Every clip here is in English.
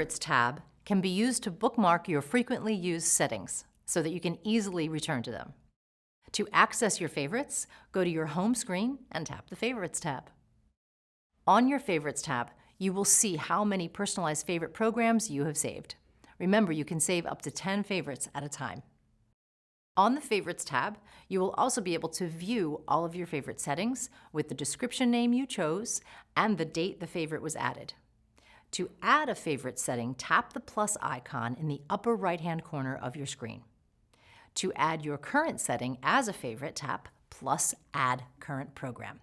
Favorites tab can be used to bookmark your frequently used settings so that you can easily return to them. To access your favorites, go to your home screen and tap the Favorites tab. On your Favorites tab, you will see how many personalized favorite programs you have saved. Remember, you can save up to 10 favorites at a time. On the Favorites tab, you will also be able to view all of your favorite settings with the description name you chose and the date the favorite was added. To add a favorite setting, tap the plus icon in the upper right-hand corner of your screen. To add your current setting as a favorite, tap plus Add Current Program.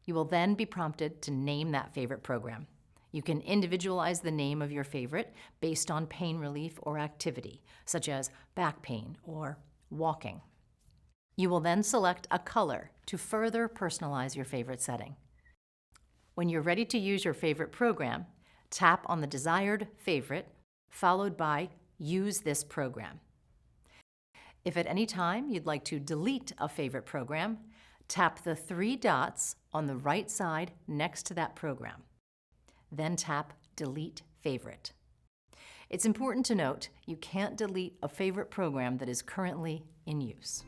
You will then be prompted to name that favorite program. You can individualize the name of your favorite based on pain relief or activity, such as back pain or walking. You will then select a color to further personalize your favorite setting. When you're ready to use your favorite program, tap on the desired favorite, followed by Use this program. If at any time you'd like to delete a favorite program, tap the 3 dots on the right side next to that program. Then tap Delete Favorite. It's important to note you can't delete a favorite program that is currently in use.